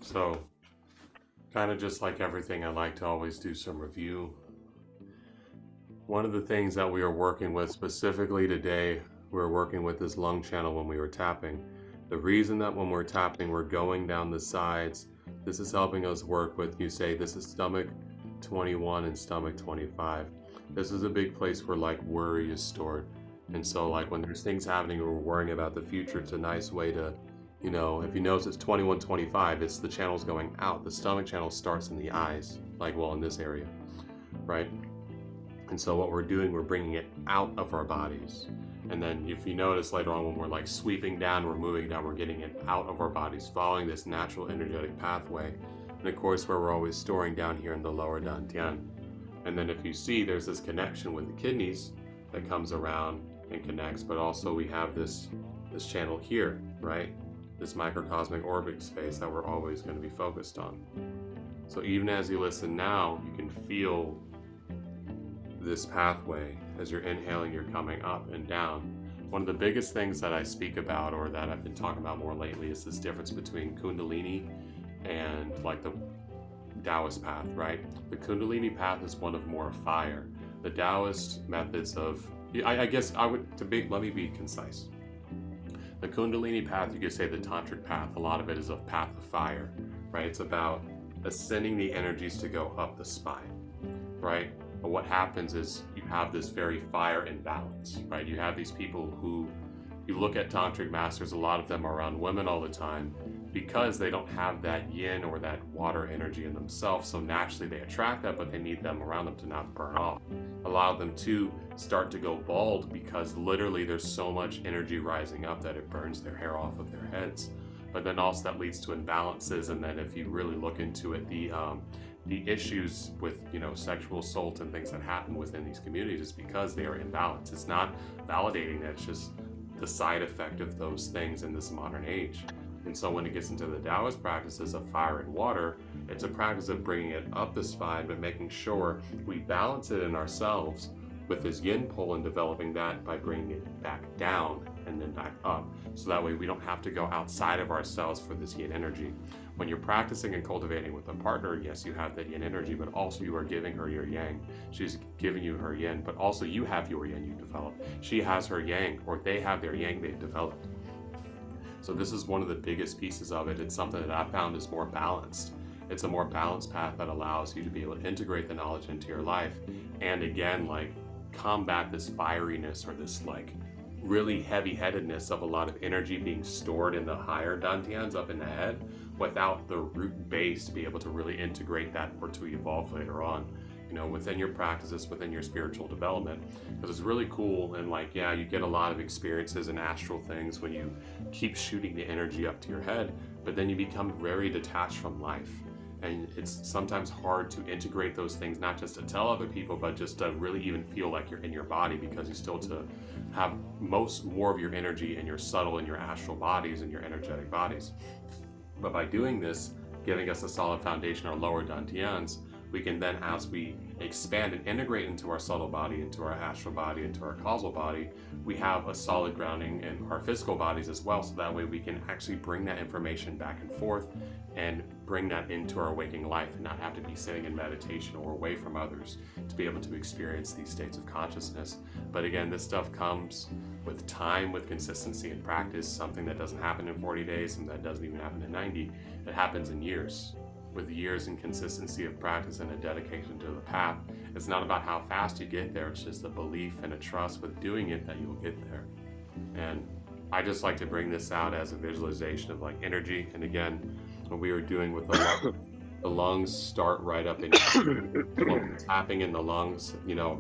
So, kind of just like everything, I like to always do some review. One of the things that we are working with specifically today, we're working with this lung channel when we were tapping. The reason that when we're tapping, we're going down the sides, this is helping us work with, you say, this is stomach 21 and stomach 25. This is a big place where like worry is stored. And so like when there's things happening or we're worrying about the future, it's a nice way to, if you notice it's 21, 25, it's the channels going out. The stomach channel starts in the eyes, like well in this area, right? And so what we're doing, we're bringing it out of our bodies. And then if you notice later on when we're like sweeping down, we're moving down, we're getting it out of our bodies, following this natural energetic pathway. And of course, where we're always storing down here in the lower dantian. And then if you see, there's this connection with the kidneys that comes around and connects, but also we have this channel here, right? This microcosmic orbit space that we're always going to be focused on. So even as you listen now, you can feel this pathway. As you're inhaling, you're coming up and down. One of the biggest things that I speak about, or that I've been talking about more lately, is this difference between Kundalini and like the Daoist path, right? The Kundalini path is one of more fire. The Daoist methods of, I guess I would, let me be concise. The Kundalini path, you could say the Tantric path, a lot of it is a path of fire, right? It's about ascending the energies to go up the spine, right? But what happens is you have this very fire imbalance, right? You have these people who, you look at Tantric masters, a lot of them are around women all the time because they don't have that yin or that water energy in themselves. So naturally they attract that, but they need them around them to not burn off. Allow them to start to go bald because literally there's so much energy rising up that it burns their hair off of their heads. But then also that leads to imbalances. And then if you really look into it, the issues with sexual assault and things that happen within these communities is because they are imbalanced. It's not validating that, it's just the side effect of those things in this modern age. And so when it gets into the Taoist practices of fire and water, it's a practice of bringing it up the spine, but making sure we balance it in ourselves with this yin pull and developing that by bringing it back down and then back up. So that way we don't have to go outside of ourselves for this yin energy. When you're practicing and cultivating with a partner, yes, you have that yin energy, but also you are giving her your yang. She's giving you her yin, but also you have your yin you developed. She has her yang, or they have their yang they've developed. So this is one of the biggest pieces of it. It's something that I found is more balanced. It's a more balanced path that allows you to be able to integrate the knowledge into your life. And again, like combat this fieriness or this like really heavy-headedness of a lot of energy being stored in the higher dantians up in the head without the root base to be able to really integrate that or to evolve later on, within your practices, within your spiritual development. Because it's really cool, and like, yeah, you get a lot of experiences and astral things when you keep shooting the energy up to your head, but then you become very detached from life. And it's sometimes hard to integrate those things, not just to tell other people, but just to really even feel like you're in your body, because you still to have more of your energy in your subtle and your astral bodies and your energetic bodies. But by doing this, giving us a solid foundation, our lower dantians, we can then, as we expand and integrate into our subtle body, into our astral body, into our causal body, we have a solid grounding in our physical bodies as well. So that way we can actually bring that information back and forth and bring that into our waking life and not have to be sitting in meditation or away from others to be able to experience these states of consciousness. But again, this stuff comes with time, with consistency and practice, something that doesn't happen in 40 days and that doesn't even happen in 90. It happens in years. With years and consistency of practice and a dedication to the path, it's not about how fast you get there, it's just a belief and a trust with doing it that you'll get there. And I just like to bring this out as a visualization of like energy. And again, what we were doing with the lungs start right up in when we're tapping in the lungs,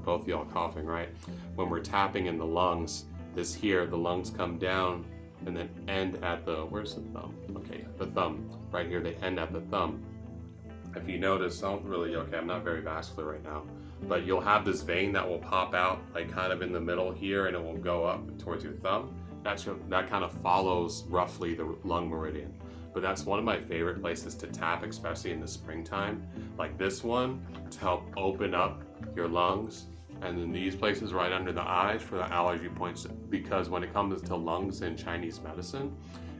both of y'all coughing, right? When we're tapping in the lungs, the lungs come down and then end at where's the thumb? Okay, the thumb, right here, they end at the thumb. If you notice, I'm not very vascular right now, but you'll have this vein that will pop out like kind of in the middle here and it will go up towards your thumb. That kind of follows roughly the lung meridian. But that's one of my favorite places to tap, especially in the springtime, like this one, to help open up your lungs. And then these places right under the eyes for the allergy points, because when it comes to lungs in Chinese medicine,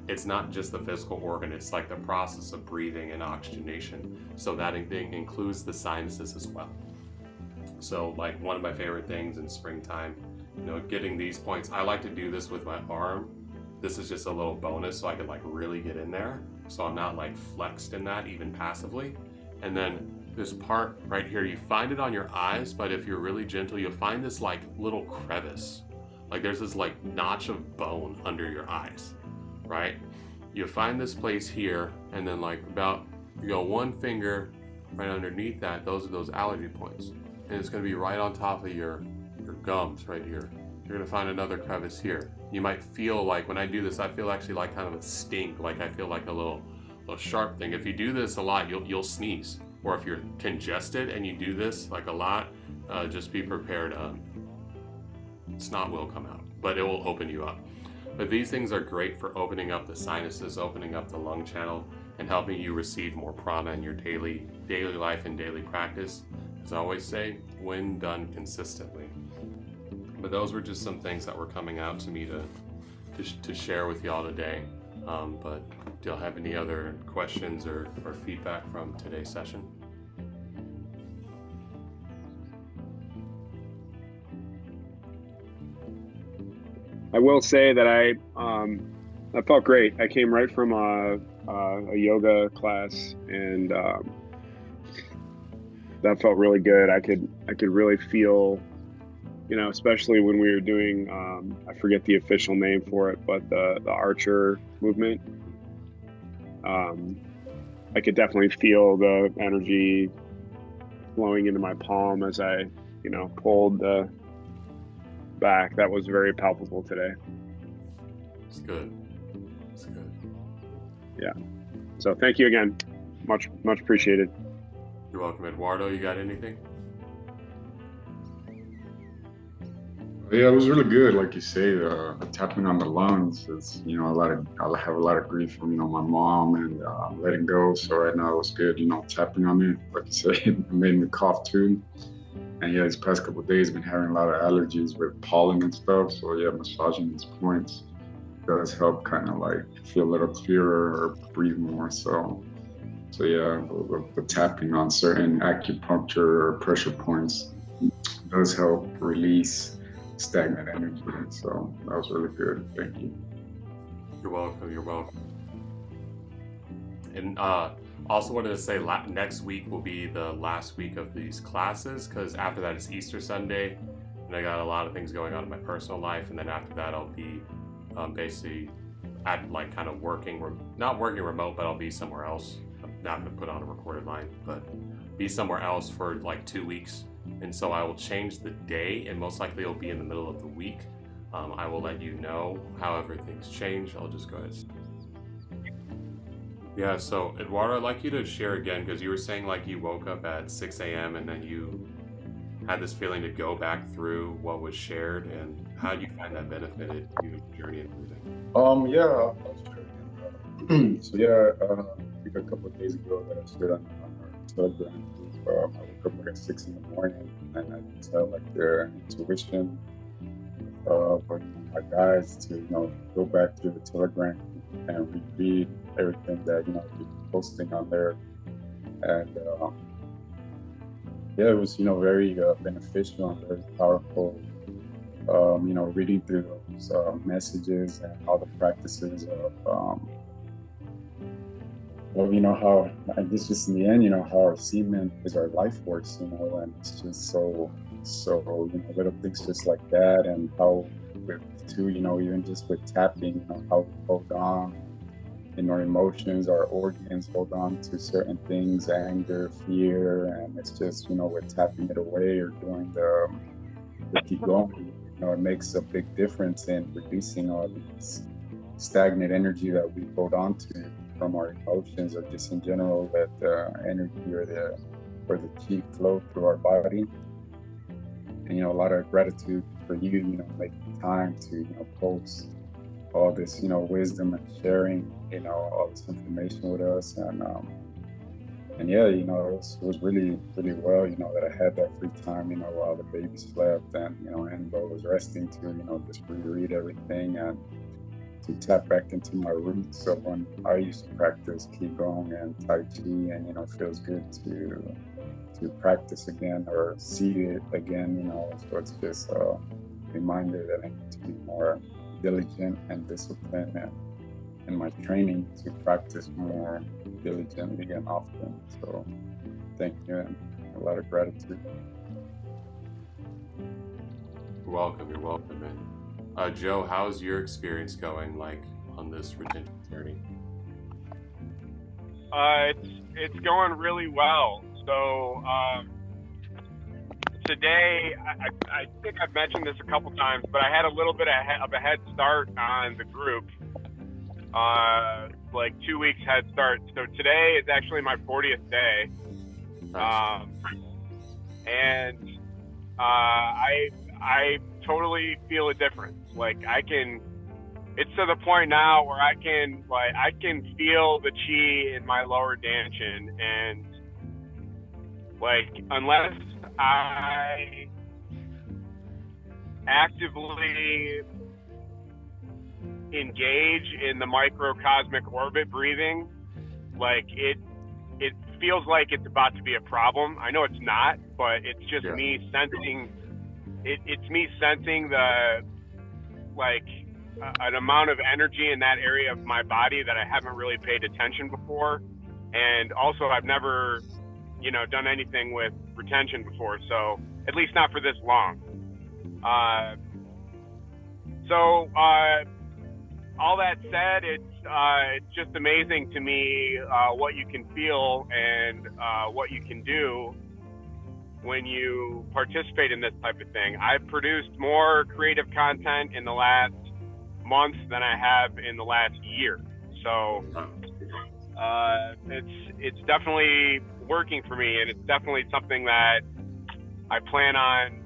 it's not just the physical organ, it's like the process of breathing and oxygenation. So that includes the sinuses as well. So like one of my favorite things in springtime, getting these points, I like to do this with my arm. This is just a little bonus so I can like really get in there. So I'm not like flexed in that even passively. And then this part right here, you find it on your eyes, but if you're really gentle, you'll find this like little crevice. Like there's this like notch of bone under your eyes, right? You find this place here, and then like you go one finger right underneath that, those are those allergy points. And it's gonna be right on top of your gums right here. You're gonna find another crevice here. You might feel like, when I do this, I feel actually like kind of a stink, like I feel like a little sharp thing. If you do this a lot, you'll sneeze. Or if you're congested and you do this like a lot, just be prepared. Snot will come out, but it will open you up. But these things are great for opening up the sinuses, opening up the lung channel, and helping you receive more prana in your daily life and daily practice. As I always say, when done consistently. But those were just some things that were coming out to me to share with y'all today. But do y'all have any other questions or feedback from today's session? I will say that I felt great. I came right from a yoga class, and that felt really good. I could really feel, especially when we were doing, I forget the official name for it, but the archer movement. I could definitely feel the energy flowing into my palm as I, pulled the back. That was very palpable today. It's good. It's good. Yeah. So thank you again. Much appreciated. You're welcome. Eduardo, you got anything? Yeah, it was really good. Like you say, the tapping on the lungs is, I have a lot of grief from, my mom and letting go. So right now it was good, tapping on it. Like you say, it made me cough too. And yeah, these past couple of days, been having a lot of allergies with pollen and stuff. So yeah, massaging these points does help kind of like feel a little clearer or breathe more. So yeah, the tapping on certain acupuncture or pressure points does help release stagnant energy. So that was really good. Thank you. You're welcome. You're welcome. And also wanted to say next week will be the last week of these classes, because after that it's Easter Sunday, and I got a lot of things going on in my personal life. And then after that I'll be basically at like kind of not working remote, but I'll be somewhere else. I'm not going to put on a recorded line, but be somewhere else for like 2 weeks. And so I will change the day, and most likely it'll be in the middle of the week. I will let you know however things change. I'll just go ahead. Yeah, so Eduardo, I'd like you to share again, because you were saying like you woke up at 6 a.m. and then you had this feeling to go back through what was shared, and how did you find that benefited you journey and everything? Yeah, I'll share. So yeah, I think a couple of days ago that I shared on our Telegram group, I woke up like at 6 in the morning, and I could tell like their intuition for my guys to go back to the Telegram and reread everything that you're posting on there. And yeah, it was very beneficial and very powerful. Reading through those messages and all the practices of how I guess just in the end, how our semen is our life force, and it's just so little things just like that, and how with too, even just with tapping, how we hold on in our emotions, our organs hold on to certain things, anger, fear, and it's just, with tapping it away or doing the keep going, it makes a big difference in reducing all these stagnant energy that we hold on to from our emotions, or just in general, that energy or the chi flow through our body. And a lot of gratitude for you, making time to post all this wisdom and sharing all this information with us. And yeah, it was really well that I had that free time while the baby slept, and Annabelle was resting to just reread everything. And to tap back into my roots. So when I used to practice Qigong and Tai Chi, and it feels good to practice again or see it again. So it's just a reminder that I need to be more diligent and disciplined in my training to practice more diligently and often. So thank you, and a lot of gratitude. You're welcome, man. Joe, how's your experience going, like, on this retention journey? It's going really well. So today, I think I've mentioned this a couple times, but I had a little bit of a head start on the group, like 2 weeks head start. So today is actually my 40th day, Nice. and I totally feel a difference. Like it's to the point now where I can feel the chi in my lower dantian, and like unless I actively engage in the microcosmic orbit breathing, like it feels like it's about to be a problem. I know it's not, but it's just me sensing it. It's me sensing the an amount of energy in that area of my body that I haven't really paid attention before. And also I've never, done anything with retention before. So at least not for this long. All that said, it's just amazing to me what you can feel and what you can do when you participate in this type of thing. I've produced more creative content in the last month than I have in the last year. So it's definitely working for me, and it's definitely something that I plan on,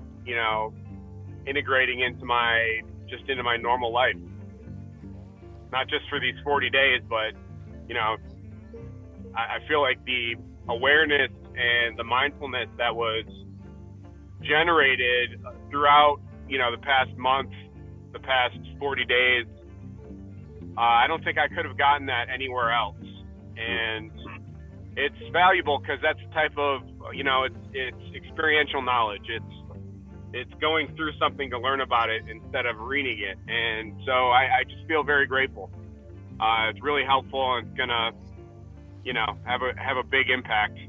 integrating into my normal life. Not just for these 40 days, but I feel like the awareness and the mindfulness that was generated throughout, the past month, the past 40 days, I don't think I could have gotten that anywhere else. And it's valuable because that's the type of, it's experiential knowledge. It's going through something to learn about it instead of reading it. And so I just feel very grateful. It's really helpful, and it's gonna, have a big impact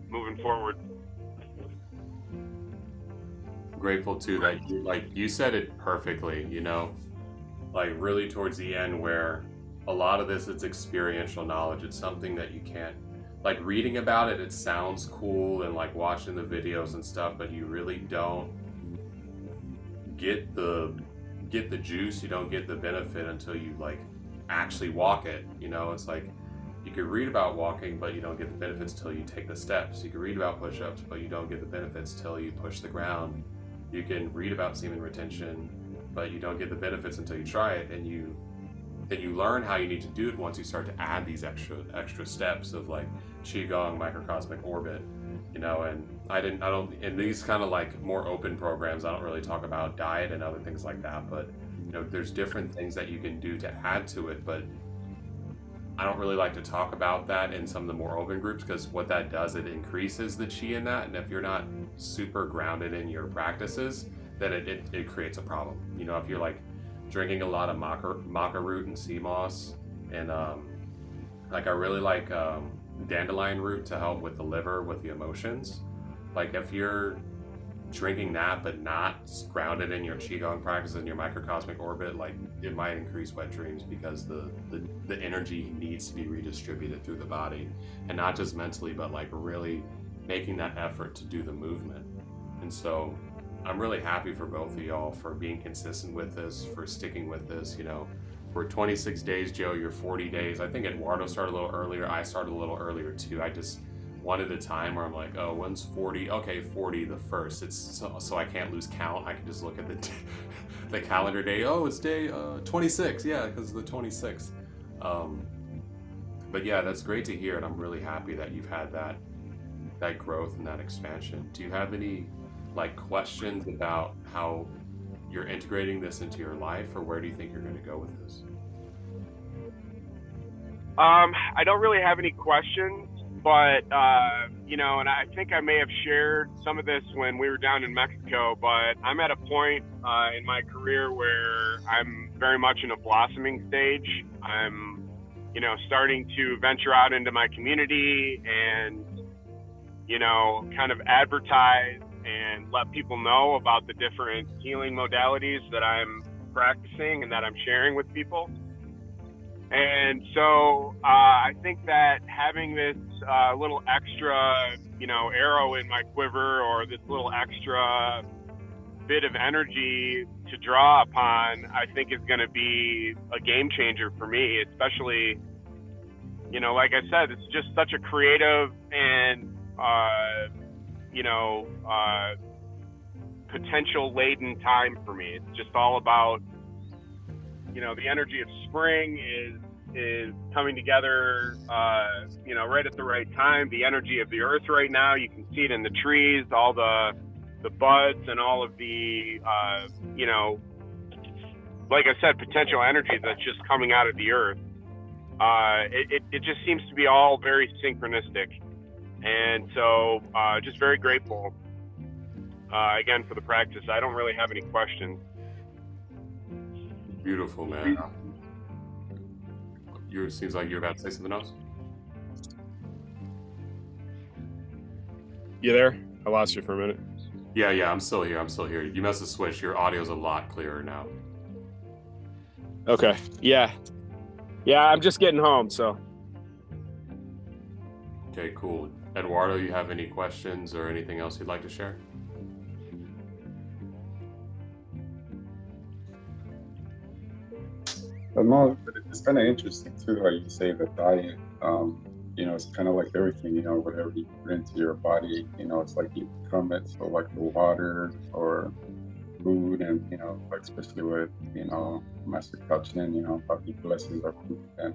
moving forward. Grateful too that you said it perfectly, like really towards the end, where a lot of this is experiential knowledge. It's something that you can't, like, reading about it sounds cool, and like watching the videos and stuff, but you really don't get the juice, you don't get the benefit until you like actually walk it. It's like you could read about walking, but you don't get the benefits till you take the steps. You can read about push-ups, but you don't get the benefits till you push the ground. You can read about semen retention, but you don't get the benefits until you try it, and then you learn how you need to do it once you start to add these extra steps of like qigong, microcosmic orbit, and I don't in these kind of like more open programs, I don't really talk about diet and other things like that, but there's different things that you can do to add to it, but I don't really like to talk about that in some of the more open groups, because what that does, it increases the chi in that, and if you're not super grounded in your practices, then it creates a problem. If you're like drinking a lot of maca root and sea moss, and like I really like dandelion root to help with the liver, with the emotions. Like if you're drinking that but not grounded in your qigong practice and your microcosmic orbit, like it might increase wet dreams, because the energy needs to be redistributed through the body, and not just mentally, but like really making that effort to do the movement. And so I'm really happy for both of y'all for being consistent with this, for sticking with this. We're 26 days, Joe, you're 40 days. I think Eduardo started a little earlier. I started a little earlier too. I just wanted a time where I'm like, oh, when's 40? Okay, 40 the first. It's so I can't lose count. I can just look at the calendar day. Oh, it's day 26. Yeah, because the 26th. But yeah, that's great to hear, and I'm really happy that you've had that growth and that expansion. Do you have any like questions about how you're integrating this into your life, or where do you think you're going to go with this? I don't really have any questions, but you know, and I think I may have shared some of this when we were down in Mexico. But I'm at a point in my career where I'm very much in a blossoming stage. I'm, you know, starting to venture out into my community and, you know, kind of advertise and let people know about the different healing modalities that I'm practicing and that I'm sharing with people. And so I think that having this little extra, you know, arrow in my quiver, or this little extra bit of energy to draw upon, I think is going to be a game changer for me, especially, you know, like I said, it's just such a creative and, you know, potential laden time for me. It's just all about, you know, the energy of spring is coming together, you know, right at the right time. The energy of the earth right now, you can see it in the trees, all the buds and all of the, you know, like I said, potential energy that's just coming out of the earth. It just seems to be all very synchronistic. And so just very grateful, again, for the practice. I don't really have any questions. Beautiful, man. It seems like you're about to say something else. You there? I lost you for a minute. Yeah, I'm still here. You must have switched. Your audio's a lot clearer now. Okay. Yeah, I'm just getting home, so. Okay, cool. Eduardo, you have any questions or anything else you'd like to share? No, but it's kind of interesting too, how you say the diet. You know, it's kind of like everything. You know, whatever you put into your body, you know, it's like you become it. So like the water or food, and you know, like especially with Master Kachin, you know, how he blesses our food, and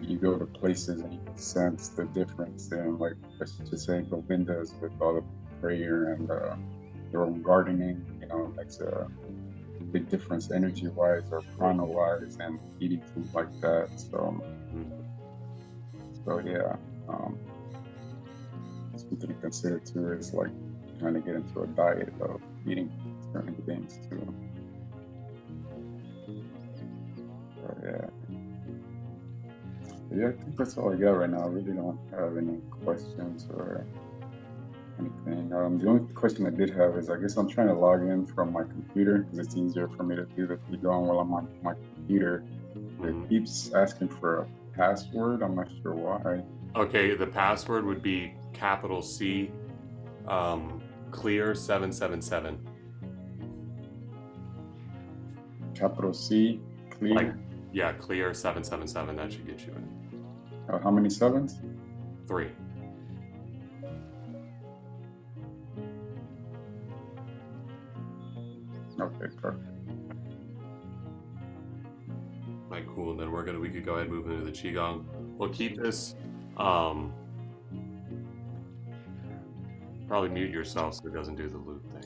you go to places and you can sense the difference in, like, let's just say Govindas with all the prayer and their own gardening. You know, makes a big difference energy-wise or prana-wise, and eating food like that. So yeah, something to consider too is like trying to get into a diet of eating certain things too. So yeah. Yeah, I think that's all I got right now. I really don't have any questions or anything. The only question I did have is, I guess I'm trying to log in from my computer because it's easier for me to do the Qigong while I'm on my computer. It keeps asking for a password. I'm not sure why. Okay, the password would be capital C, clear 777. Capital C, clear. Like, yeah, clear 777. That should get you in. How many sevens? 3. Okay, perfect. Like, cool. Then we could go ahead and move into the Qigong. We'll keep this. Probably mute yourself so it doesn't do the loop thing.